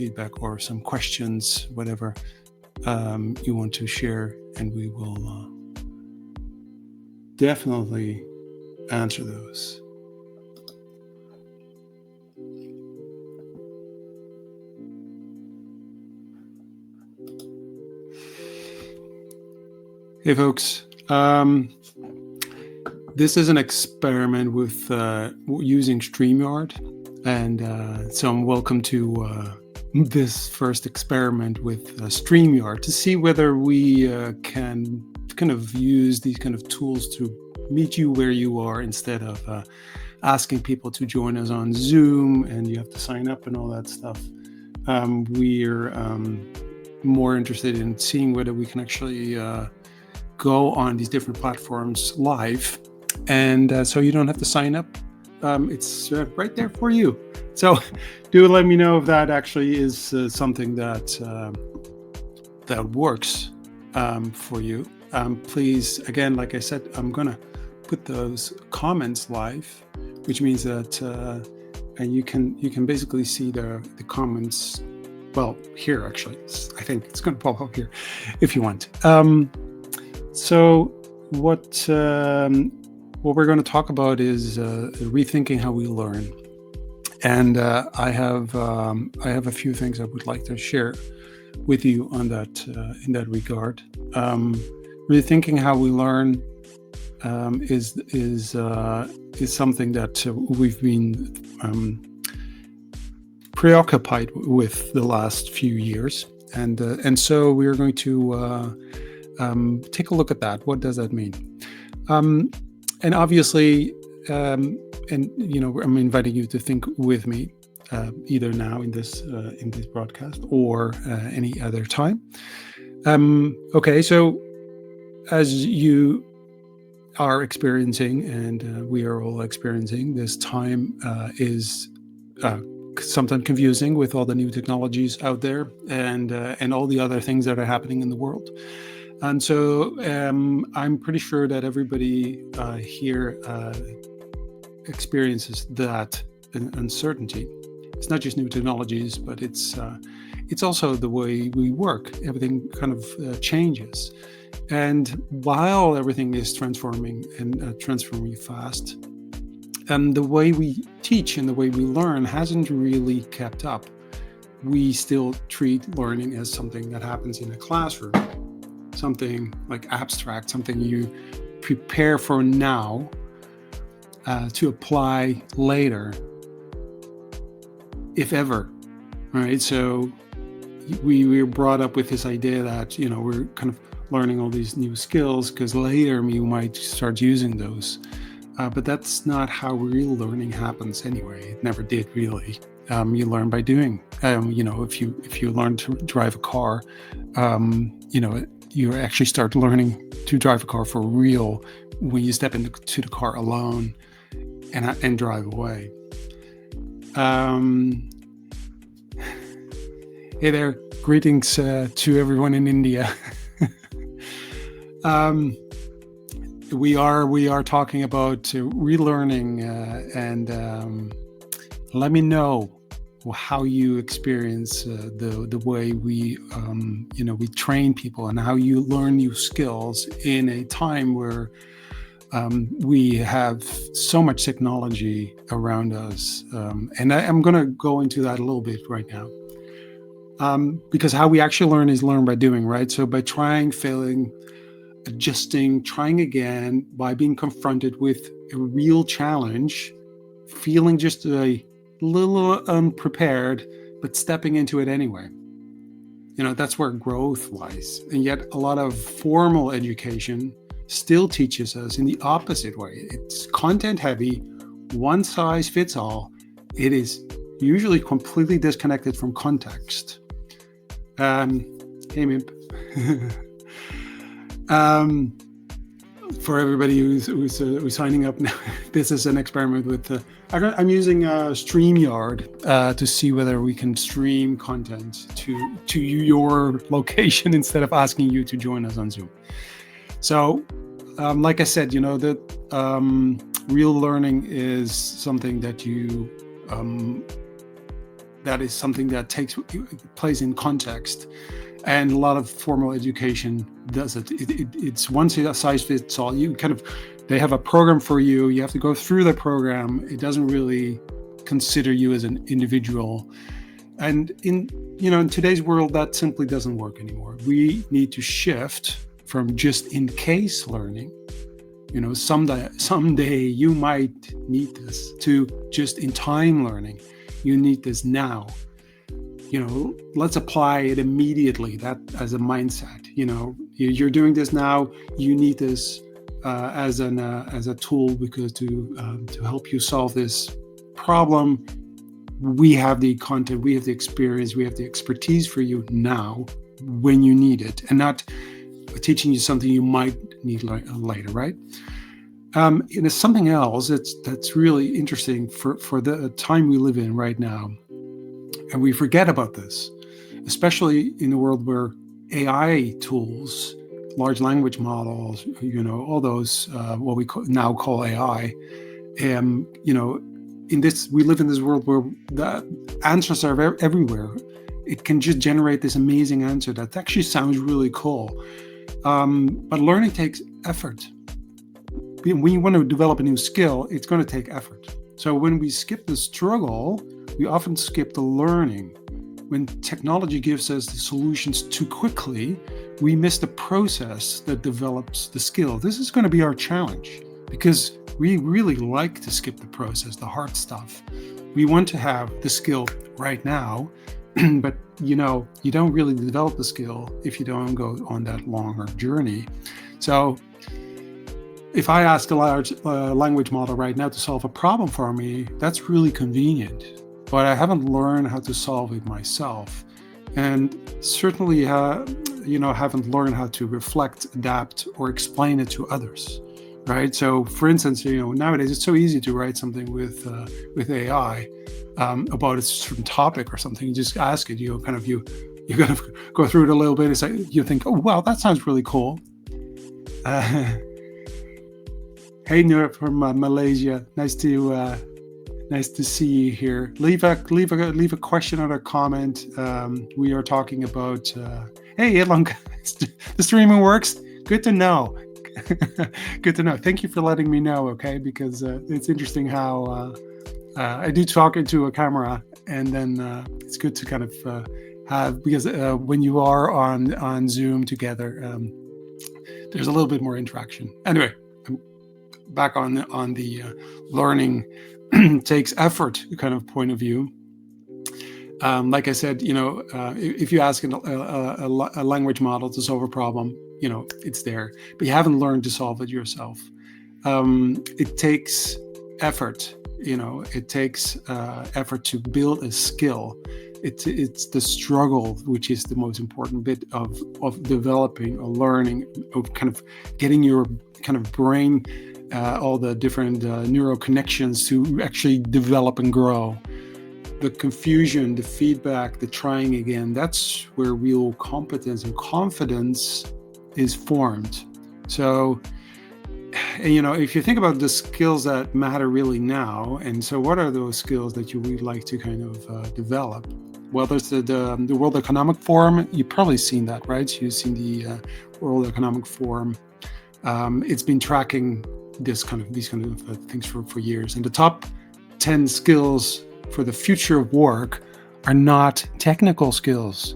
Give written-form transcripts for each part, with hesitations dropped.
feedback or some questions, whatever you want to share, and we will definitely answer those. Hey folks, this is an experiment with using StreamYard, and so I'm welcome to this first experiment with StreamYard to see whether we can kind of use these kind of tools to meet you where you are, instead of asking people to join us on Zoom and you have to sign up and all that stuff. We're more interested in seeing whether we can actually go on these different platforms live, and so you don't have to sign up. It's right there for you. So do let me know if that actually is something that works for you. Please, again, like I said, I'm gonna put those comments live, which means that and you can basically see the comments. Well, here actually, I think it's gonna pop up here if you want. So what we're going to talk about is rethinking how we learn, and I have a few things I would like to share with you on that in that regard. Rethinking how we learn is something that we've been preoccupied with the last few years, and so we're going to take a look at that. What does that mean? And obviously, and I'm inviting you to think with me, either now in this broadcast or any other time. Okay, so as you are experiencing, and we are all experiencing, this time is sometimes confusing with all the new technologies out there, and all the other things that are happening in the world. And so I'm pretty sure that everybody here experiences that uncertainty. It's not just new technologies, but it's also the way we work. Everything kind of changes. And while everything is transforming and transforming fast, the way we teach and the way we learn hasn't really kept up. We still treat learning as something that happens in a classroom. Something like abstract, something you prepare for now to apply later, if ever, right? So we were brought up with this idea that, we're kind of learning all these new skills because later you might start using those. But that's not how real learning happens anyway. It never did really. You learn by doing. If you learn to drive a car, you actually start learning to drive a car for real when you step into the car alone and drive away. Hey there, greetings to everyone in India. We are talking about relearning, and let me know how you experience the way we train people, and how you learn new skills in a time where we have so much technology around us. And I'm going to go into that a little bit right now, because how we actually learn is learn by doing, right? So by trying, failing, adjusting, trying again, by being confronted with a real challenge, feeling just a little unprepared, but stepping into it anyway. That's where growth lies. And yet a lot of formal education still teaches us in the opposite way. It's content heavy, one size fits all. It is usually completely disconnected from context. Hey, Mimp. For everybody who's signing up now, this is an experiment with. I'm using StreamYard to see whether we can stream content to your location instead of asking you to join us on Zoom. So, like I said, that real learning is something that you that is something that takes place in context. And a lot of formal education does it. It's one size fits all. They have a program for you. You have to go through the program. It doesn't really consider you as an individual. And in today's world, that simply doesn't work anymore. We need to shift from just in case learning. Someday you might need this, to just in time learning. You need this now. Let's apply it immediately. That as a mindset. You're doing this now. You need this as a tool, because to help you solve this problem. We have the content, we have the experience, we have the expertise for you now when you need it, and not teaching you something you might need later, right? There's something else that's really interesting for the time we live in right now, and we forget about this, especially in a world where AI tools, large language models, all those what we now call AI, we live in this world where the answers are everywhere. It can just generate this amazing answer that actually sounds really cool. But learning takes effort. When you want to develop a new skill, it's going to take effort. So when we skip the struggle, we often skip the learning. When technology gives us the solutions too quickly, we miss the process that develops the skill. This is going to be our challenge, because we really like to skip the process, the hard stuff. We want to have the skill right now, but you don't really develop the skill if you don't go on that longer journey. So if I ask a large language model right now to solve a problem for me, that's really convenient, but I haven't learned how to solve it myself. And certainly, haven't learned how to reflect, adapt, or explain it to others. Right. So, for instance, nowadays it's so easy to write something with AI about a certain topic or something. You just ask it. You kind of go through it a little bit and say, you think, oh wow, that sounds really cool. Hey, Noor from Malaysia. Nice to see you here. Leave a question or a comment. We are talking about. Hey, Edlong, the streaming works. Good to know. Good to know. Thank you for letting me know, okay? Because it's interesting how I do talk into a camera, and then it's good to kind of have, because when you are on Zoom together, there's a little bit more interaction. Anyway, I'm back on the learning takes effort kind of point of view. Like I said, if you ask a language model to solve a problem, it's there, but you haven't learned to solve it yourself. It takes effort. It takes effort to build a skill. It's the struggle which is the most important bit of developing or learning, of kind of getting your kind of brain, all the different neural connections to actually develop and grow. The confusion, the feedback, the trying again, that's where real competence and confidence is formed. So, if you think about the skills that matter really now, and so what are those skills that you would like to kind of develop? Well, there's the World Economic Forum. You've probably seen that, right? You've seen the World Economic Forum. It's been tracking these kind of things for years. And the top 10 skills for the future of work are not technical skills.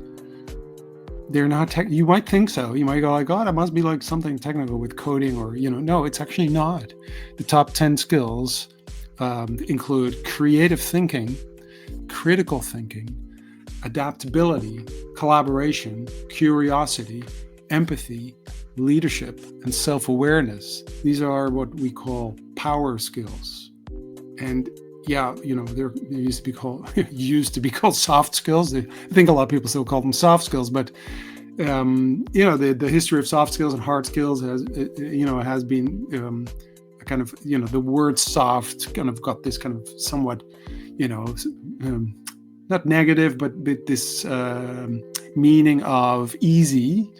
They're not you might think so. You might go like, God, it must be like something technical with coding, or no, it's actually not. The top 10 skills include creative thinking, critical thinking, adaptability, collaboration, curiosity, empathy, leadership, and self-awareness. These are what we call power skills. And they're used to be called soft skills. I think a lot of people still call them soft skills, but the history of soft skills and hard skills has been kind of the word soft kind of got this kind of somewhat not negative, but this meaning of easy.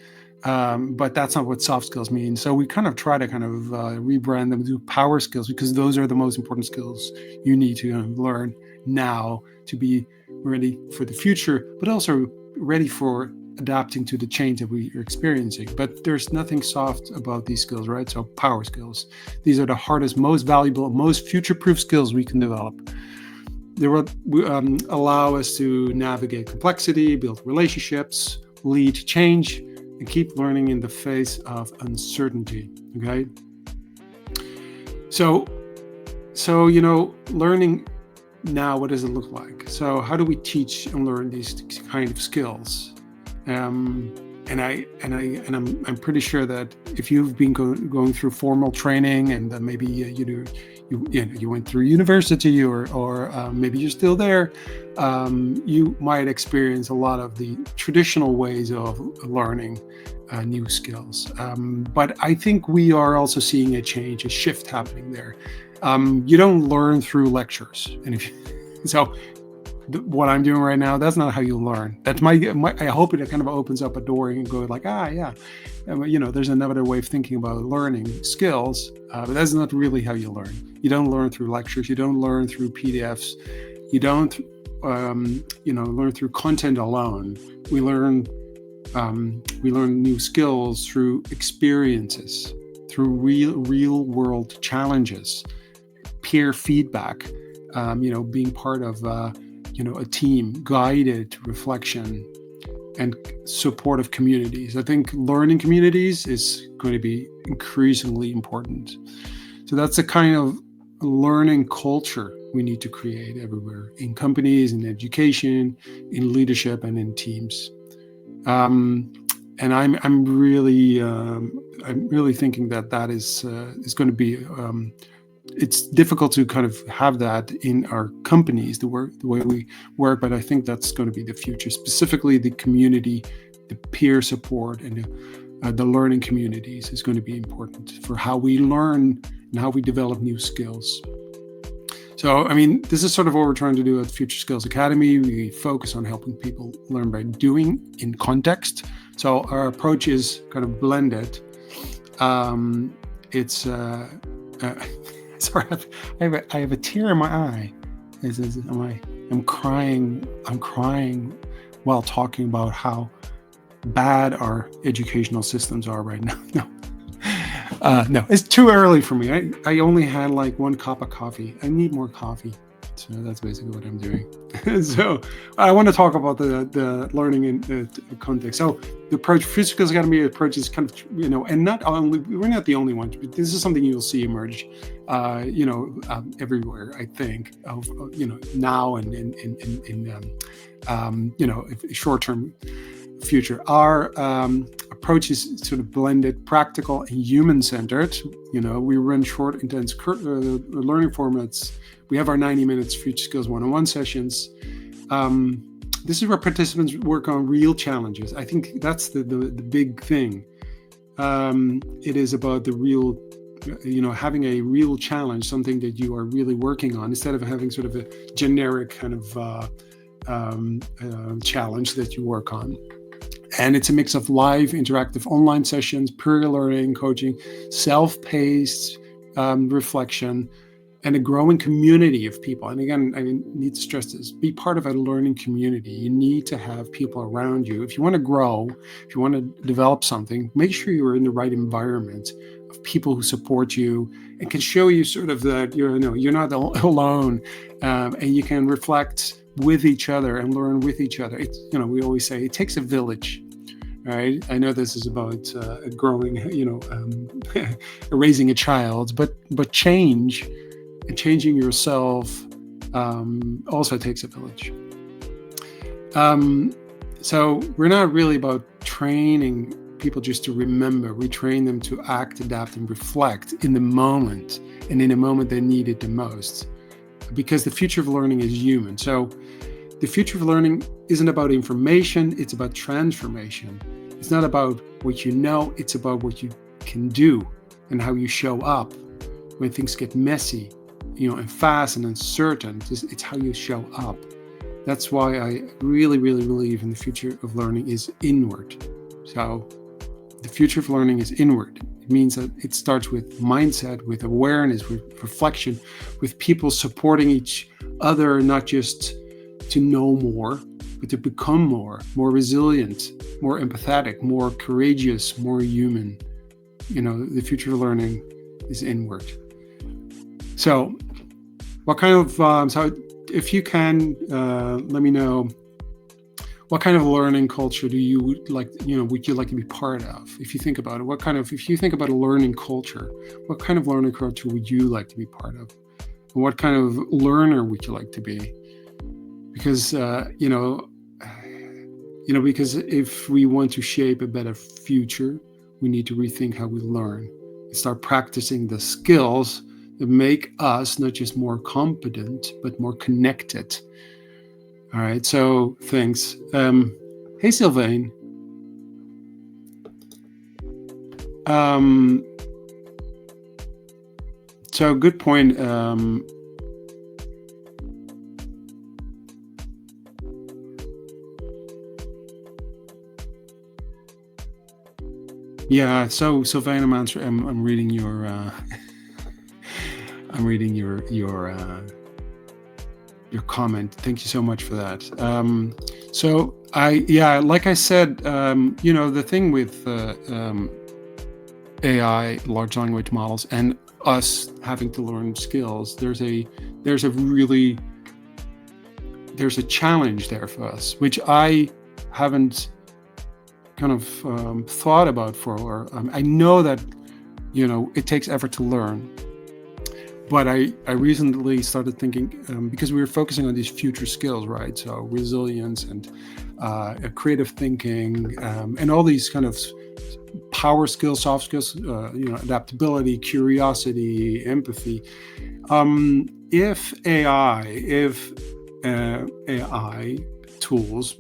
But that's not what soft skills mean. So we kind of try to rebrand them to power skills, because those are the most important skills you need to learn now to be ready for the future, but also ready for adapting to the change that we are experiencing. But there's nothing soft about these skills, right? So power skills. These are the hardest, most valuable, most future-proof skills we can develop. They will allow us to navigate complexity, build relationships, lead change, and keep learning in the face of uncertainty. Okay. So learning now, what does it look like? So how do we teach and learn these kind of skills? I'm pretty sure that if you've been going through formal training, and maybe you went through university, or maybe you're still there, you might experience a lot of the traditional ways of learning new skills. But I think we are also seeing a shift happening there. You don't learn through lectures, and what I'm doing right now, that's not how you learn. That's my I hope it kind of opens up a door and go like, there's another way of thinking about learning skills, but that's not really how you learn. You don't learn through lectures. You don't learn through PDFs. You don't, learn through content alone. We learn new skills through experiences, through real world challenges, peer feedback, being part of a team, guided reflection, and supportive communities. I think learning communities is going to be increasingly important. So that's the kind of learning culture we need to create everywhere, in companies, in education, in leadership, and in teams. And I'm really thinking that is going to be. It's difficult to kind of have that in our companies, the way we work, but I think that's going to be the future. Specifically, the community, the peer support, and the learning communities is going to be important for how we learn and how we develop new skills. So, this is sort of what we're trying to do at Future Skills Academy. We focus on helping people learn by doing in context. So our approach is kind of blended. Sorry, I have a tear in my eye. I'm crying while talking about how bad our educational systems are right now. No, it's too early for me. I only had like one cup of coffee. I need more coffee. So that's basically what I'm doing. So I want to talk about the learning in the context. So the approach, Future Skills Academy approach, is kind of, and we're not the only ones, but this is something you'll see emerge, everywhere, I think, of now and in short-term future. Our approach is sort of blended, practical, and human-centered. We run short, intense learning formats. We have our 90 minutes Future Skills one-on-one sessions. This is where participants work on real challenges. I think that's the big thing. It is about the real, having a real challenge, something that you are really working on, instead of having sort of a generic kind of challenge that you work on. And it's a mix of live, interactive online sessions, peer learning, coaching, self-paced reflection, and a growing community of people. And again, I need to stress this: be part of a learning community. You need to have people around you. If you want to grow, if you want to develop something, make sure you're in the right environment of people who support you and can show you sort of that you're not alone, and you can reflect with each other and learn with each other. We always say it takes a village. Right. I know this is about growing, raising a child, but change and changing yourself also takes a village. So we're not really about training people just to remember. We train them to act, adapt, and reflect in the moment, and in a moment they need it the most. Because the future of learning is human. So the future of learning isn't about information, it's about transformation. It's not about what you know, it's about what you can do and how you show up when things get messy, and fast and uncertain. It's how you show up. That's why I really, really believe in the future of learning is inward. So the future of learning is inward. It means that it starts with mindset, with awareness, with reflection, with people supporting each other, not just to know more, but to become more resilient, more empathetic, more courageous, more human. The future of learning is inward. So, what kind of so if you can let me know, what kind of learning culture do you like? Would you like to be part of? If you think about it, if you think about a learning culture, what kind of learning culture would you like to be part of? And what kind of learner would you like to be? Because because if we want to shape a better future, we need to rethink how we learn and start practicing the skills that make us not just more competent, but more connected. All right, so thanks. Hey, Sylvain. So good point. Yeah, so Sylvain, I'm reading your I'm reading your comment. Thank you so much for that. So like I said, the thing with AI, large language models, and us having to learn skills, there's a challenge there for us, which I haven't kind of thought about for. I know that it takes effort to learn. But I recently started thinking, because we were focusing on these future skills, right? So resilience and creative thinking, and all these kind of power skills, soft skills, adaptability, curiosity, empathy. If AI tools,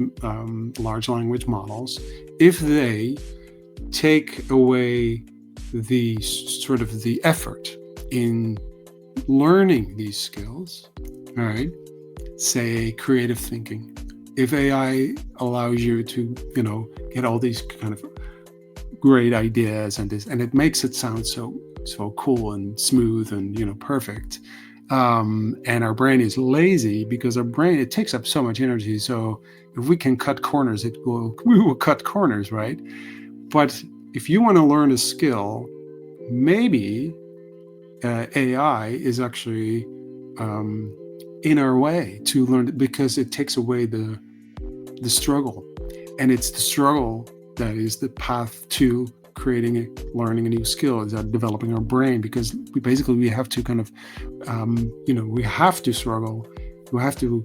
large language models, if they take away the sort of the effort in learning these skills, all right, say creative thinking, if AI allows you to get all these kind of great ideas and it makes it sound so cool and smooth and perfect, and our brain is lazy because it takes up so much energy, so if we can cut corners, we will cut corners, right? But if you want to learn a skill, maybe AI is actually in our way to learn, because it takes away the struggle, and it's the struggle that is the path to learning a new skill, is that developing our brain, because we have to kind of we have to struggle, we have to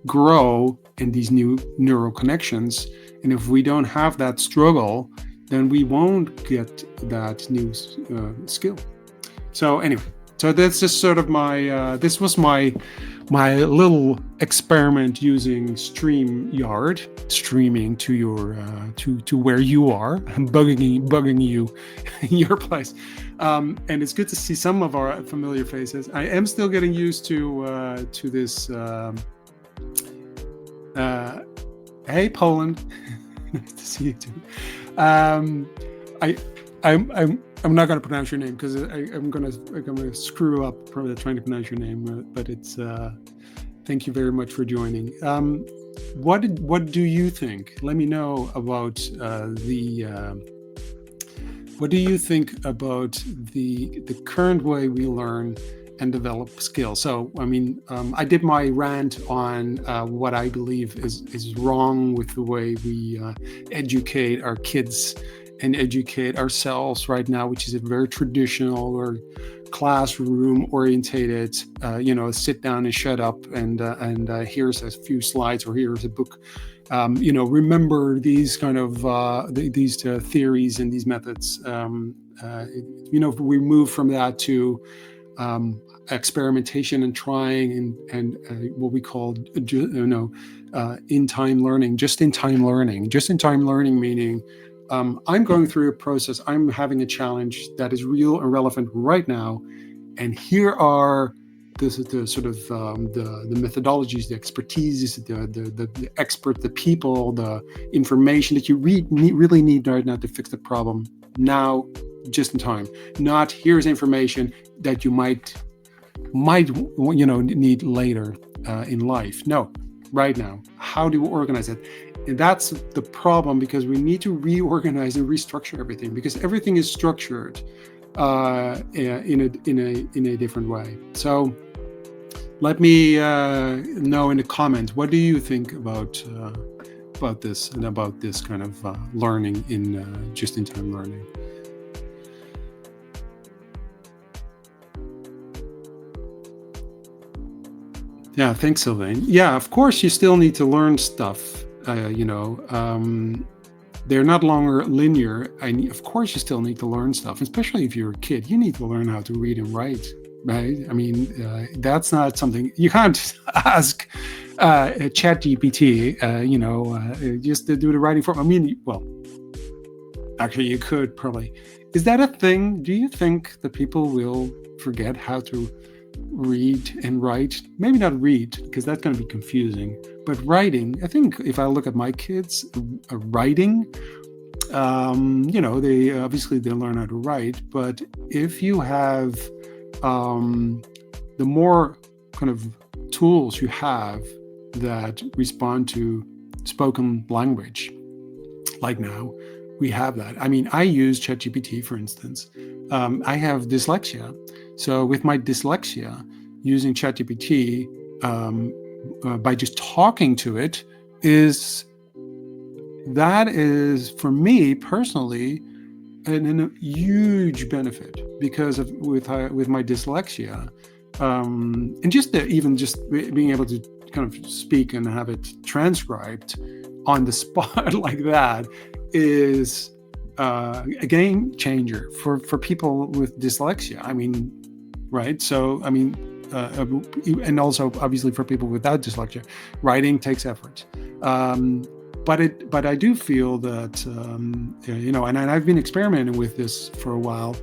grow in these new neural connections, and if we don't have that struggle, then we won't get that new skill. So anyway, that's just sort of my this was my little experiment using StreamYard, streaming to your to where you are, bugging you in your place, and it's good to see some of our familiar faces. I am still getting used to this. Hey, Poland, nice to see you too. I'm not going to pronounce your name because I'm going to screw up probably trying to pronounce your name, but it's thank you very much for joining. What do you think? Let me know about what do you think about the current way we learn and develop skills? So, I mean, I did my rant on what I believe is wrong with the way we educate our kids and educate ourselves right now, which is a very traditional or classroom orientated, sit down and shut up, and here's a few slides, or here's a book. Remember these kind of these theories and these methods. If we move from that to experimentation and trying and what we call in-time learning, just-in-time learning meaning I'm going through a process, I'm having a challenge that is real and relevant right now, and here are the sort of the methodologies, the expertise, the expert, the people, the information that you really need right now to fix the problem now, just in time. Not here's information that you might need later in life. No, right now. How do we organize it? And that's the problem, because we need to reorganize and restructure everything, because everything is structured in a different way. So let me know in the comments, what do you think about this, and about this kind of learning in just-in-time learning. Yeah, thanks, Sylvain. Yeah, of course, you still need to learn stuff. They're not longer linear. Of course, you still need to learn stuff, especially if you're a kid. You need to learn how to read and write, right? I mean, that's not something you can't ask ChatGPT, just to do the writing for. I mean, well, actually, you could probably. Is that a thing? Do you think that people will forget how to read and write? Maybe not read, because that's going to be confusing, but writing. I think if I look at my kids, writing, they obviously they learn how to write, but if you have the more kind of tools you have that respond to spoken language, like now we have that. I mean, I use ChatGPT, for instance. I have dyslexia. So with my dyslexia, using ChatGPT by just talking to it is for me personally a huge benefit, because with my dyslexia, and just being able to kind of speak and have it transcribed on the spot like that is a game changer for people with dyslexia. I mean, right? So, I mean, and also obviously for people without dyslexia, writing takes effort. But I do feel that, and I've been experimenting with this for a while,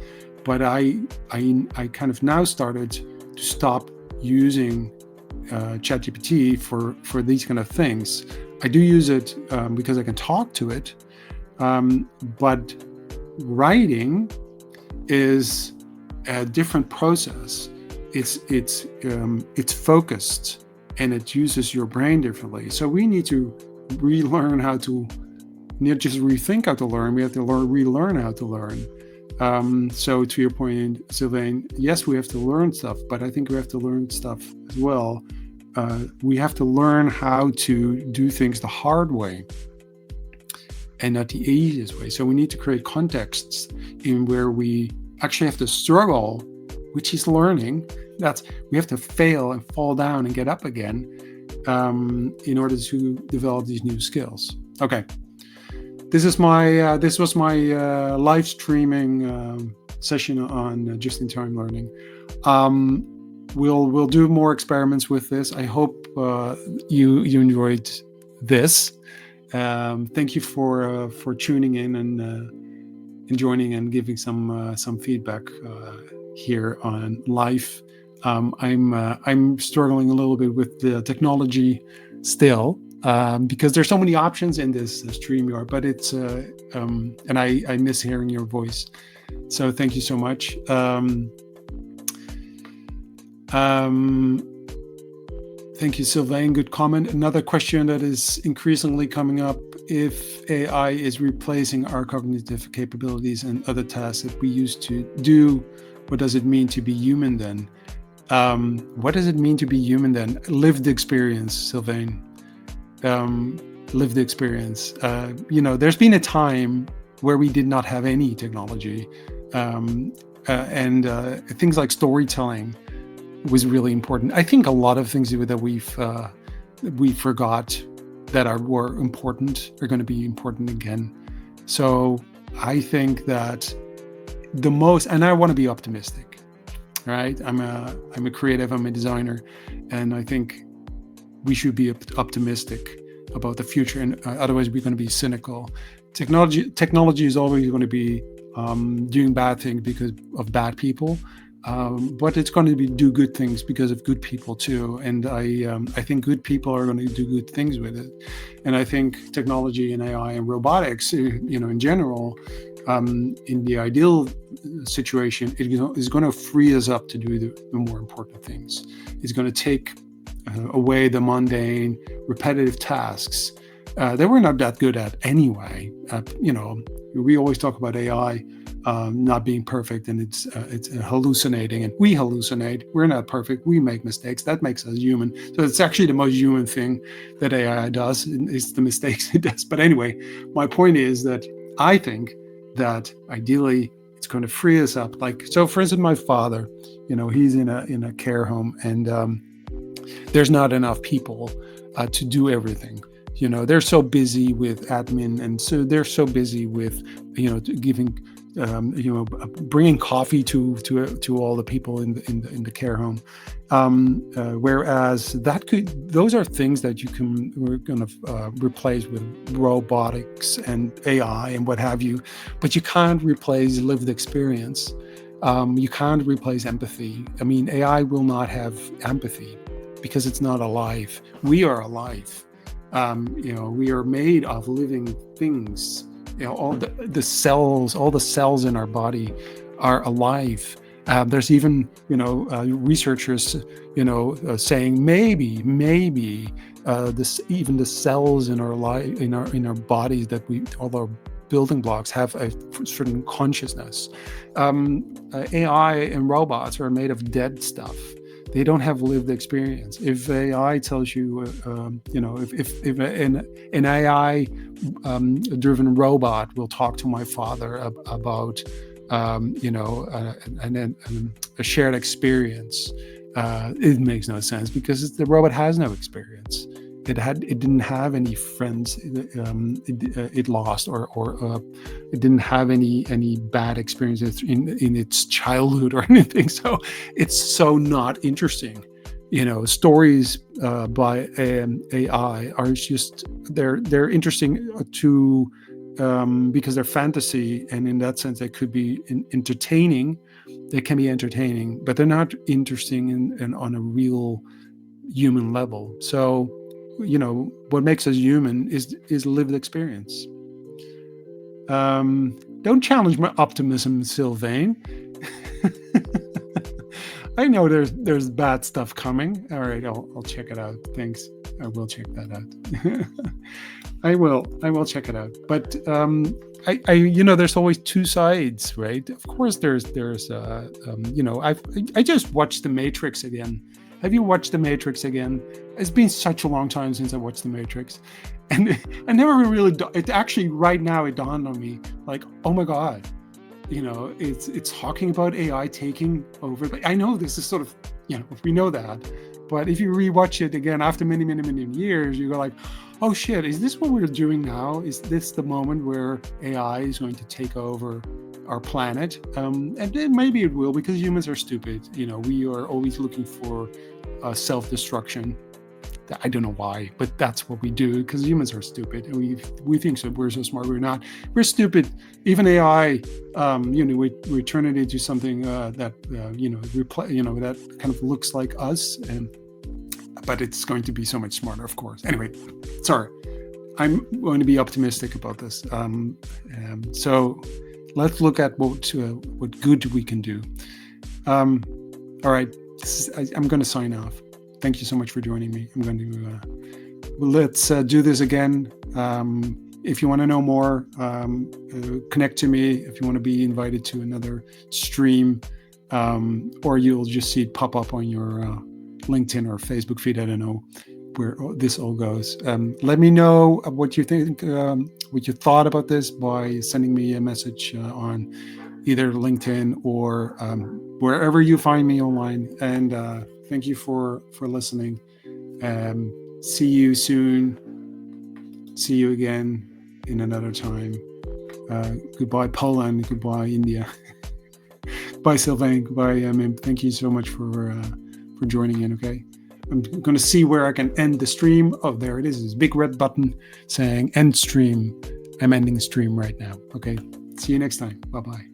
but I kind of now started to stop using ChatGPT for these kind of things. I do use it because I can talk to it, but writing is a different process. It's focused, and it uses your brain differently. So we need to relearn how to not just rethink how to learn. We have to relearn how to learn. So to your point, Sylvain, yes, we have to learn stuff, but I think we have to learn stuff as well. We have to learn how to do things the hard way and not the easiest way. So we need to create contexts in where we actually have to struggle, which is learning. We have to fail and fall down and get up again in order to develop these new skills. Okay, this was my live streaming session on just-in-time learning. We'll do more experiments with this. I hope you enjoyed this. Thank you for tuning in and joining and giving some feedback here on live. I'm struggling a little bit with the technology still, because there's so many options in this StreamYard, but it's and I miss hearing your voice. So thank you so much. Thank you, Sylvain. Good comment. Another question that is increasingly coming up: if AI is replacing our cognitive capabilities and other tasks that we used to do, what does it mean to be human then? What does it mean to be human then? Lived experience, Sylvain. Lived experience. There's been a time where we did not have any technology, and things like storytelling was really important. I think a lot of things that we forgot that were important are going to be important again. So I think that and I want to be optimistic, right? I'm a creative, I'm a designer, and I think we should be optimistic about the future, and otherwise we're going to be cynical. Technology is always going to be doing bad things because of bad people, but it's going to do good things because of good people too. And I think good people are going to do good things with it. And I think technology and AI and robotics, in general, in the ideal situation, it is going to free us up to do the more important things. It's going to take away the mundane, repetitive tasks that we're not that good at anyway. We always talk about AI not being perfect, and it's hallucinating, and we hallucinate. We're not perfect. We make mistakes. That makes us human. So it's actually the most human thing that AI does is the mistakes it does. But anyway, my point is that I think that ideally it's going to free us up. Like, so for instance, my father, he's in a care home, and there's not enough people to do everything. They're so busy with admin, and so they're so busy with giving bringing coffee to all the people in the care home. Whereas those are things that we're going to replace with robotics and AI and what have you, but you can't replace lived experience. You can't replace empathy. I mean, AI will not have empathy because it's not alive. We are alive. We are made of living things. All the cells in our body are alive. There's even researchers saying maybe even the cells in our bodies that all our building blocks have a certain consciousness. AI and robots are made of dead stuff. They don't have lived experience. If AI tells you, if an AI driven robot will talk to my father about, a shared experience, it makes no sense because the robot has no experience. It didn't have any friends it lost, or it didn't have any bad experiences in its childhood or anything. So it's so not interesting. Stories by AI are just they're interesting to because they're fantasy, and in that sense they could be entertaining. They can be entertaining, but they're not interesting in on a real human level. So what makes us human is lived experience. Don't challenge my optimism, Sylvain. I know there's bad stuff coming. All right, I'll check it out. Thanks. I will check that out. I will check it out. But there's always two sides, right? Of course, there's I just watched The Matrix again. Have you watched The Matrix again? It's been such a long time since I watched The Matrix, and I never really. It actually right now it dawned on me, like, oh my god, it's talking about AI taking over. I know this is sort of, we know that, but if you rewatch it again after many, many, many years, you go like, oh shit, is this what we're doing now? Is this the moment where AI is going to take over our planet? And then maybe it will, because humans are stupid. We are always looking for self-destruction. I don't know why, but that's what we do, because humans are stupid, and we think so. We're so smart. We're not. We're stupid. Even AI, we turn it into something that that kind of looks like us, but it's going to be so much smarter, of course. Anyway, sorry. I'm going to be optimistic about this. So let's look at what good we can do. All right. I'm going to sign off. Thank you so much for joining me. I'm going to let's do this again. If you want to know more, connect to me. If you want to be invited to another stream, or you'll just see it pop up on your LinkedIn or Facebook feed. I don't know where this all goes. Let me know what you think, what you thought about this by sending me a message on either LinkedIn or wherever you find me online. And thank you for listening. See you soon. See you again in another time. Goodbye, Poland. Goodbye, India. Bye, Sylvain. Goodbye, Mim. Thank you so much for joining in. Okay, I'm going to see where I can end the stream. Oh, there it is. This big red button saying end stream. I'm ending the stream right now. Okay. See you next time. Bye-bye.